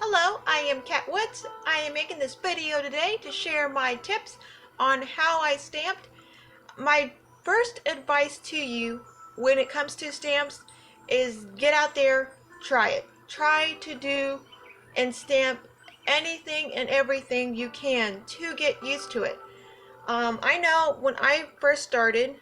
Hello, I am Kat Woods. I am making this video today to share my tips on how I stamped. My first advice to you when it comes to stamps is get out there, try it. Try to do and stamp anything and everything you can to get used to it. I know when I first started,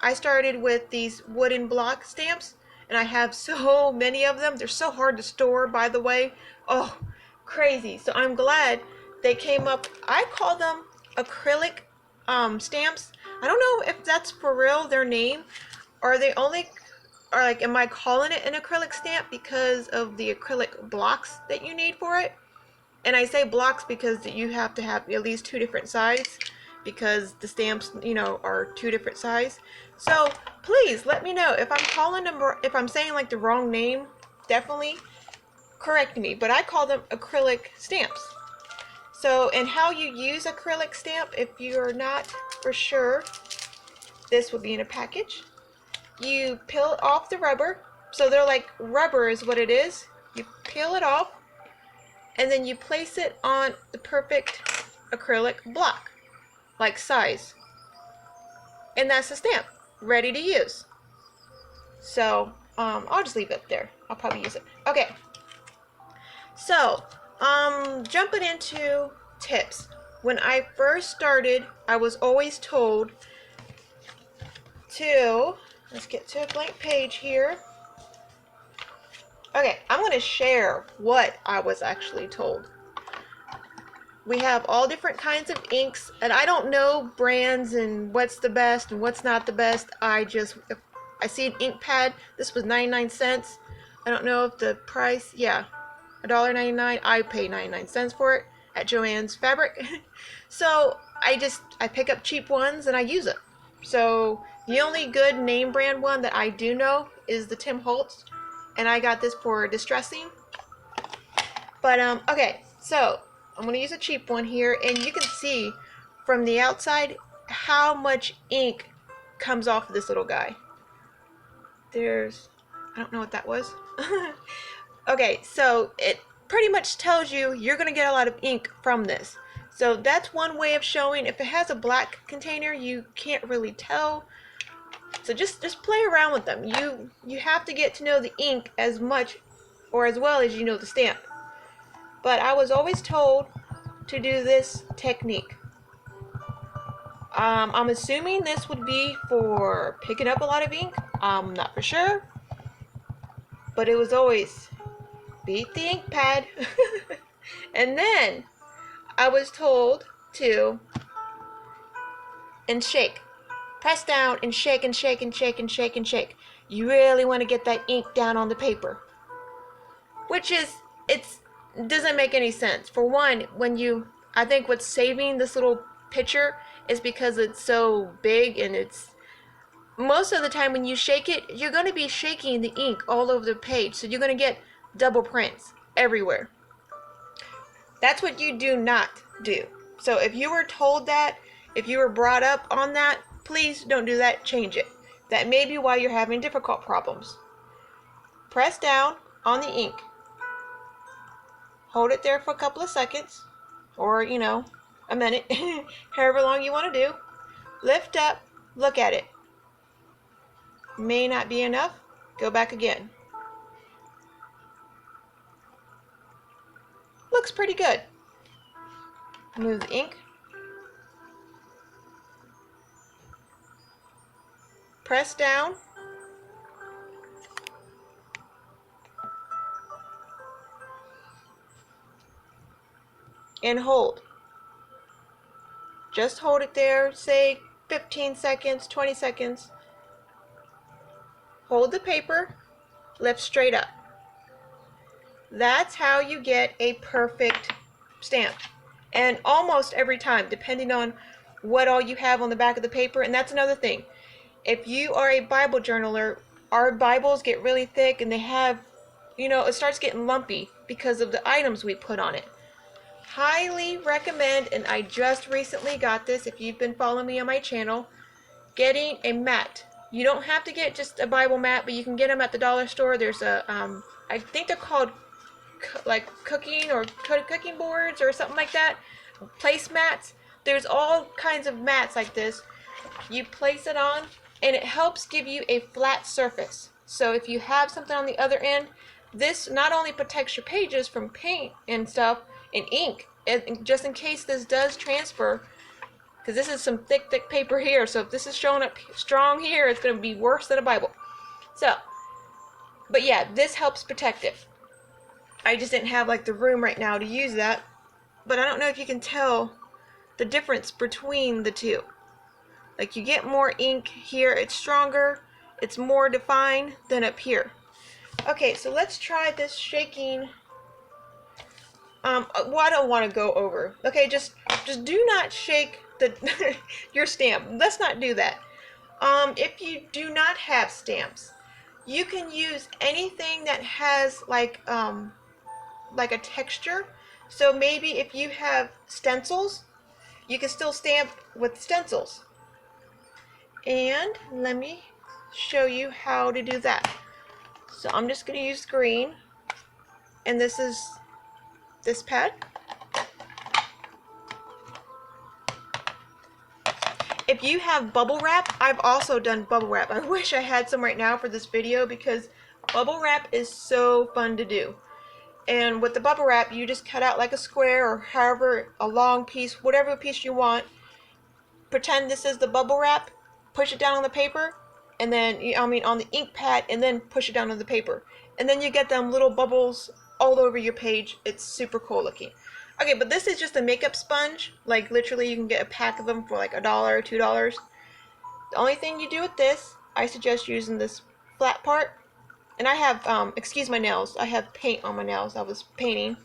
I started with these wooden block stamps, and I have so many of them. They're so hard to store, by the way. Oh, crazy. So I'm glad they came up. I call them acrylic stamps. I don't know if that's for real their name, or they only or like, am I calling it an acrylic stamp because of the acrylic blocks that you need for it? And I say blocks because you have to have at least two different sizes, because the stamps, are two different size. So please let me know if I'm calling them, or if I'm saying like the wrong name. Definitely correct me, but I call them acrylic stamps. So, and how you use acrylic stamp, if you're not for sure, this would be in a package. You peel off the rubber. So they're like rubber is what it is. You peel it off, and then you place it on the perfect acrylic block, like size. And that's the stamp, ready to use. So, I'll just leave it there. I'll probably use it. Okay. So, jumping into tips. When I first started, I was always told to, let's get to a blank page here. Okay, I'm going to share what I was actually told. We have all different kinds of inks, and I don't know brands and what's the best and what's not the best. If I see an ink pad, this was 99 cents. I don't know if the price, yeah, $1.99. I pay 99 cents for it at Joann's Fabric. So I pick up cheap ones and I use it. So the only good name brand one that I do know is the Tim Holtz, and I got this for distressing. But okay, so I'm going to use a cheap one here, and you can see from the outside how much ink comes off of this little guy. I don't know what that was. Okay, so it pretty much tells you you're going to get a lot of ink from this. So that's one way of showing. If it has a black container, you can't really tell. So just play around with them. You have to get to know the ink as much or as well as you know the stamp. But I was always told to do this technique. I'm assuming this would be for picking up a lot of ink. I'm not for sure. But it was always beat the ink pad. And then I was told to shake. Press down and shake and shake and shake and shake and shake. You really want to get that ink down on the paper. It doesn't make any sense. For one, I think what's saving this little picture is because it's so big, and most of the time when you shake it, you're going to be shaking the ink all over the page. So you're going to get double prints everywhere. That's what you do not do. So if you were told that, if you were brought up on that, please don't do that. Change it. That may be why you're having difficult problems. Press down on the ink. Hold it there for a couple of seconds, or a minute, however long you want to do. Lift up, look at it. May not be enough, go back again. Looks pretty good. Move the ink. Press down. And hold. Just hold it there, say 15 seconds, 20 seconds. Hold the paper, lift straight up. That's how you get a perfect stamp. And almost every time, depending on what all you have on the back of the paper. And that's another thing. If you are a Bible journaler, our Bibles get really thick, and they have, it starts getting lumpy because of the items we put on it. Highly recommend, and I just recently got this, if you've been following me on my channel, getting a mat. You don't have to get just a Bible mat, but you can get them at the dollar store. There's I think they're called like cooking or cooking boards or something like that, placemats. There's all kinds of mats like this. You place it on and it helps give you a flat surface. So if you have something on the other end, this not only protects your pages from paint and stuff and ink, and just in case this does transfer, because this is some thick paper here, so if this is showing up strong here, it's going to be worse than a Bible. So, but yeah, this helps protect it. I just didn't have like the room right now to use that, but I don't know if you can tell the difference between the two. Like you get more ink here, it's stronger, it's more defined than up here. Okay, so let's try this shaking. Well, I don't want to go over. Okay, just do not shake the your stamp. Let's not do that. If you do not have stamps, you can use anything that has like a texture. So maybe if you have stencils, you can still stamp with stencils. And let me show you how to do that. So I'm just going to use green, and this is this pad. If you have bubble wrap, I've also done bubble wrap. I wish I had some right now for this video because bubble wrap is so fun to do. And with the bubble wrap, you just cut out like a square or however a long piece, whatever piece you want. Pretend this is the bubble wrap, push it down on the paper, and then, on the ink pad, and then push it down on the paper. And then you get them little bubbles all over your page. It's super cool looking. Okay, but this is just a makeup sponge. Like literally you can get a pack of them for like $1 or $2. The only thing you do with this, I suggest using this flat part. And I have, excuse my nails, I have paint on my nails. I was painting.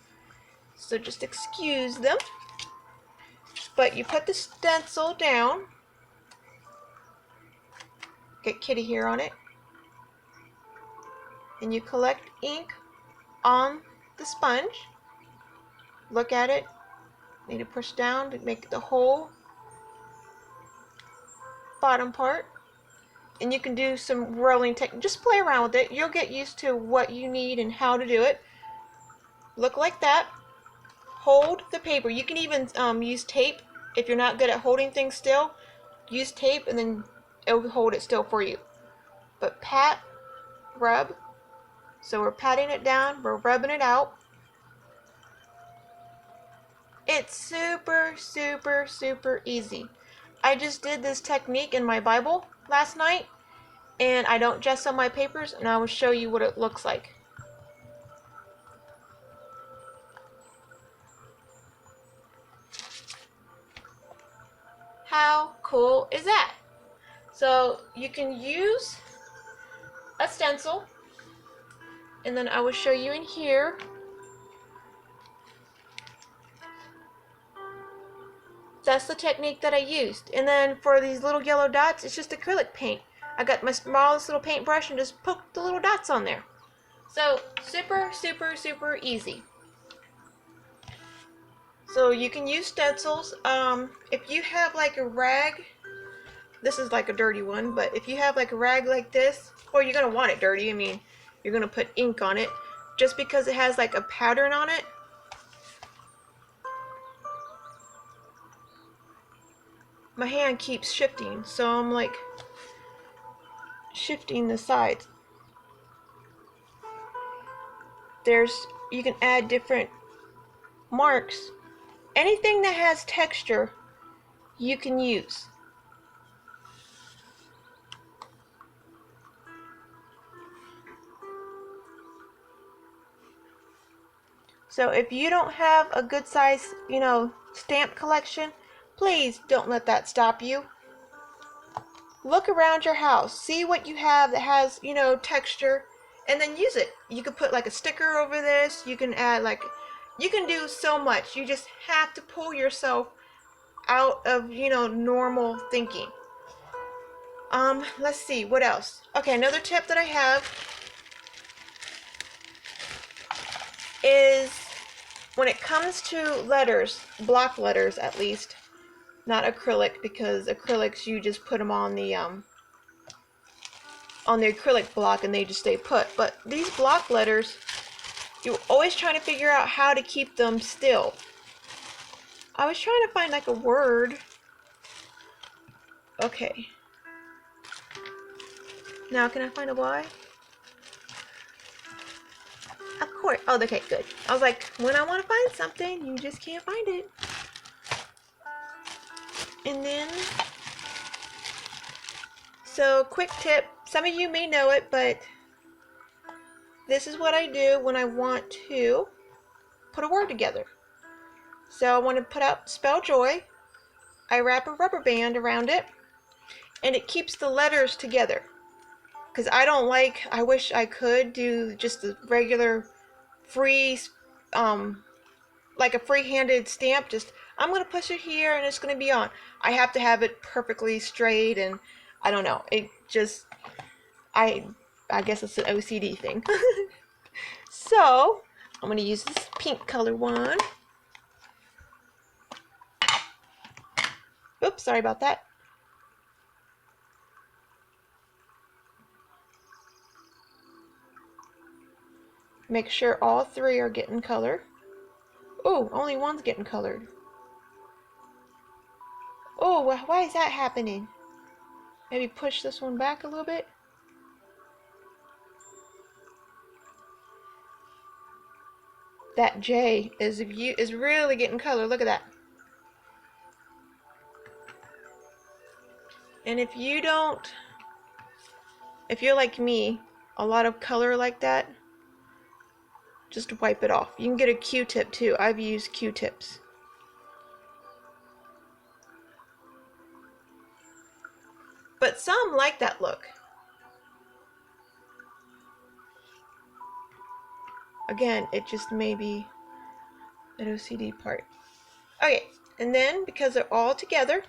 So just excuse them. But you put the stencil down. Get kitty hair on it. And you collect ink on the sponge. Look at it. Need to push down to make the whole bottom part. And you can do some rolling technique. Just play around with it. You'll get used to what you need and how to do it. Look like that. Hold the paper. You can even use tape. If you're not good at holding things still, use tape and then it'll hold it still for you. But pat, rub. So we're patting it down, we're rubbing it out. It's super, super, super easy. I just did this technique in my Bible last night, and I don't gesso my papers, and I will show you what it looks like. How cool is that? So you can use a stencil, and then I will show you in here. That's the technique that I used. And then for these little yellow dots, it's just acrylic paint. I got my smallest little paintbrush and just poked the little dots on there. So super, super, super easy. So you can use stencils. If you have like a rag, this is like a dirty one, but if you have like a rag like this, or you're gonna want it dirty, I mean, you're gonna put ink on it, just because it has like a pattern on it. My hand keeps shifting, so I'm like shifting the sides. You can add different marks. Anything that has texture, you can use. So if you don't have a good size, stamp collection, please don't let that stop you. Look around your house, see what you have that has, texture, and then use it. You could put like a sticker over this, you can add you can do so much. You just have to pull yourself out of, normal thinking. Let's see, what else? Okay, another tip that I have is when it comes to letters, block letters at least, not acrylic, because acrylics you just put them on the acrylic block and they just stay put. But these block letters, you're always trying to figure out how to keep them still. I was trying to find like a word. Okay. Now can I find a Y? Of course. Oh, okay, good. I was like, when I want to find something, you just can't find it. And then, so quick tip. Some of you may know it, but this is what I do when I want to put a word together. So I want to put out spell joy. I wrap a rubber band around it, and it keeps the letters together. Because I wish I could do just the regular free, like a free-handed stamp. Just, I'm going to push it here and it's going to be on. I have to have it perfectly straight, and I don't know. It just, I guess it's an OCD thing. So, I'm going to use this pink color one. Oops, sorry about that. Make sure all three are getting color. Oh, only one's getting colored. Oh, why is that happening? Maybe push this one back a little bit. That J is really getting color. Look at that. And if you're like me, a lot of color like that, just wipe it off. You can get a Q-tip too. I've used Q-tips. But some like that look. Again, it just may be an OCD part. Okay, and then because they're all together,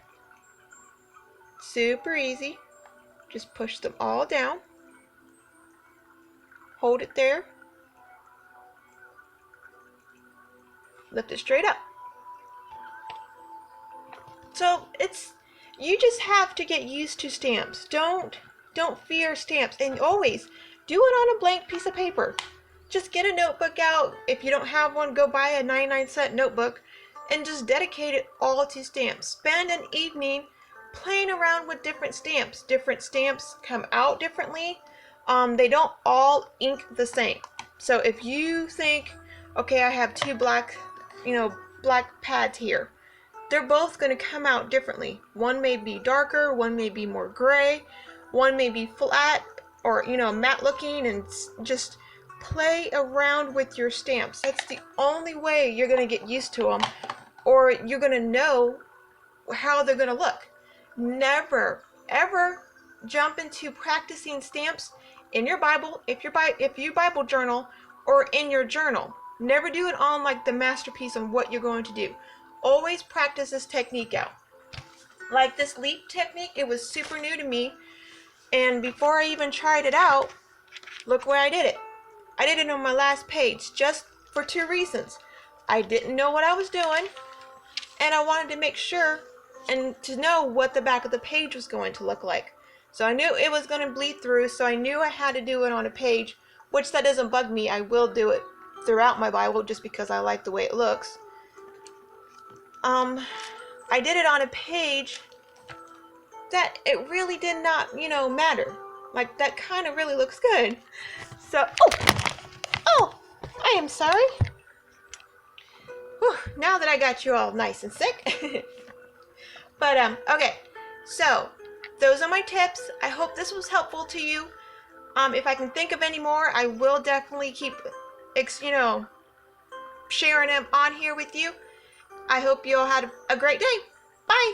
super easy, just push them all down. Hold it there. Lift it straight up. So you just have to get used to stamps. Don't fear stamps, and always do it on a blank piece of paper. Just get a notebook out. If you don't have one, go buy a 99-cent notebook and just dedicate it all to stamps. Spend an evening playing around with different stamps. Different stamps come out differently. They don't all ink the same. So if you think, okay, I have two black pads here, they're both going to come out differently. One may be darker, one may be more gray, one may be flat or matte looking, and just play around with your stamps. That's the only way you're going to get used to them, or you're going to know how they're going to look. Never ever jump into practicing stamps in your Bible, if you Bible journal, or in your journal. Never do it on like the masterpiece on what you're going to do. Always practice this technique out. Like this leaf technique, it was super new to me, and before I even tried it out, look where I did it. I did it on my last page just for two reasons. I didn't know what I was doing, and I wanted to make sure and to know what the back of the page was going to look like. So I knew it was going to bleed through, so I knew I had to do it on a page, which that doesn't bug me. I will do it throughout my Bible just because I like the way it looks. I did it on a page that it really did not, matter. Like, that kind of really looks good. So, oh, I am sorry. Whew, now that I got you all nice and sick. But, okay. So, those are my tips. I hope this was helpful to you. If I can think of any more, I will definitely keep, sharing them on here with you. I hope you all had a great day. Bye.